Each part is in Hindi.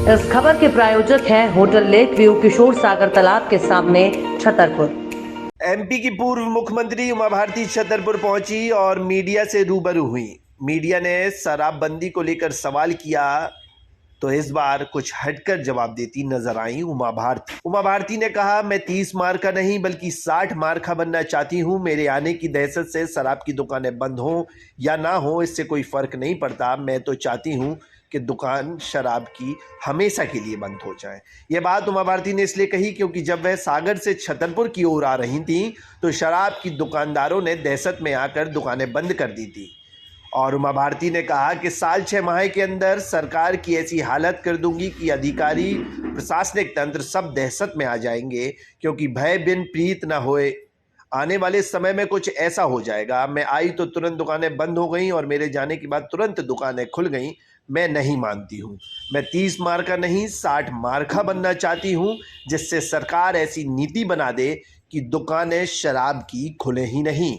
इस खबर के प्रायोजक हैं होटल लेक व्यू किशोर सागर तालाब के सामने छतरपुर। एमपी की पूर्व मुख्यमंत्री उमा भारती छतरपुर पहुंची और मीडिया से रूबरू हुई। मीडिया ने शराबबंदी को लेकर सवाल किया तो इस बार कुछ हटकर जवाब देती नजर आई उमा भारती। उमा भारती ने कहा, मैं 30 मार का नहीं बल्कि 60 मार का बनना चाहती हूं। मेरे आने की दहशत से शराब की दुकानें बंद हो या ना हो, इससे कोई फर्क नहीं पड़ता। मैं तो चाहती हूं कि दुकान शराब की हमेशा के लिए बंद हो जाए। यह बात उमा भारती ने इसलिए कही क्योंकि जब वह सागर से छतरपुर की ओर आ रही थी तो शराब की दुकानदारों ने दहशत में आकर दुकानें बंद कर दी थी। और उमा भारती ने कहा कि साल 6 माह के अंदर सरकार की ऐसी हालत कर दूंगी कि अधिकारी, प्रशासनिक तंत्र सब दहशत में आ जाएंगे, क्योंकि भय बिन प्रीत न होए। आने वाले समय में कुछ ऐसा हो जाएगा। मैं आई तो तुरंत दुकानें बंद हो गई और मेरे जाने के बाद तुरंत दुकानें खुल गई। मैं नहीं मानती हूँ। मैं 30 मार का नहीं 60 मार का बनना चाहती हूँ, जिससे सरकार ऐसी नीति बना दे कि दुकानें शराब की खुले ही नहीं।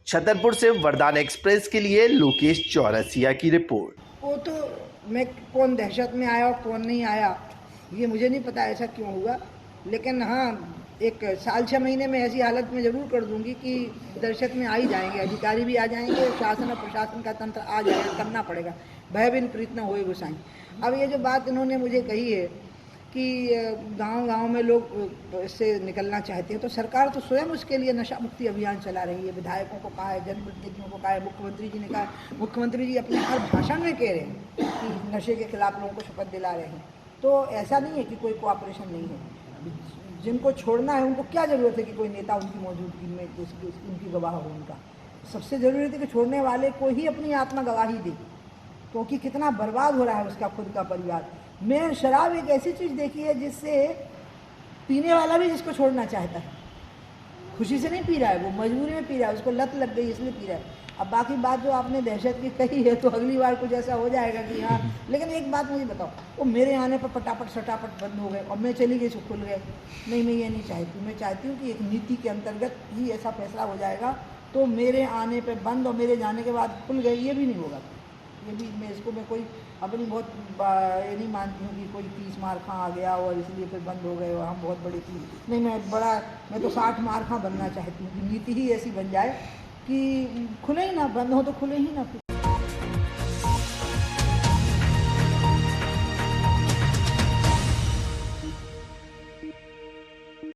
छतरपुर से वरदान एक्सप्रेस के लिए लोकेश चौरसिया की रिपोर्ट। वो तो मैं कौन दहशत में आया और कौन नहीं आया ये मुझे नहीं पता ऐसा क्यों हुआ, लेकिन हाँ एक साल 6 महीने में ऐसी हालत में ज़रूर कर दूंगी कि दहशत में आ ही जाएंगे, अधिकारी भी आ जाएंगे, शासन और प्रशासन का तंत्र आ जाएगा, करना पड़ेगा। भय बिन प्रीत न होए गोसाई। अब ये जो बात इन्होंने मुझे कही है कि गांव-गांव में लोग इससे निकलना चाहते हैं, तो सरकार तो स्वयं उसके लिए नशा मुक्ति अभियान चला रही है। विधायकों को कहा है, जनप्रतिनिधियों को कहा है, मुख्यमंत्री जी ने कहा, मुख्यमंत्री जी अपने हर भाषण में कह रहे हैं कि नशे के खिलाफ लोगों को शपथ दिला रहे हैं। तो ऐसा नहीं है कि कोई कोऑपरेशन नहीं है। जिनको छोड़ना है उनको क्या ज़रूरत है कि कोई नेता उनकी मौजूदगी में उनकी गवाह हो। उनका सबसे ज़रूरी है कि छोड़ने वाले को ही अपनी आत्मा गवाही दे, क्योंकि कितना बर्बाद हो रहा है उसका खुद का परिवार। मैं शराब एक ऐसी चीज़ देखी है जिससे पीने वाला भी जिसको छोड़ना चाहता है, खुशी से नहीं पी रहा है, वो मजबूरी में पी रहा है, उसको लत लग गई इसलिए पी रहा है। अब बाकी बात जो आपने दहशत की कही है तो अगली बार कुछ ऐसा हो जाएगा कि हाँ, लेकिन एक बात मुझे बताओ, वो मेरे आने पर पटापट सटापट बंद हो गए और मैं चली गई तो खुल गए। नहीं, मैं ये नहीं चाहती। मैं चाहती हूँ कि एक नीति के अंतर्गत ही ऐसा फैसला हो जाएगा तो मेरे आने पर बंद और मेरे जाने के बाद खुल गए, ये भी नहीं होगा। ये भी मैं इसको मैं कोई अपनी बहुत ये नहीं मानती हूँ कि कोई 30 मार्खा आ गया और इसलिए फिर बंद हो गए और हम बहुत बड़ी चीज़ नहीं। मैं तो 60 मार्खा बनना चाहती हूँ कि नीति ही ऐसी बन जाए कि खुले ही ना, बंद हो तो खुले ही ना।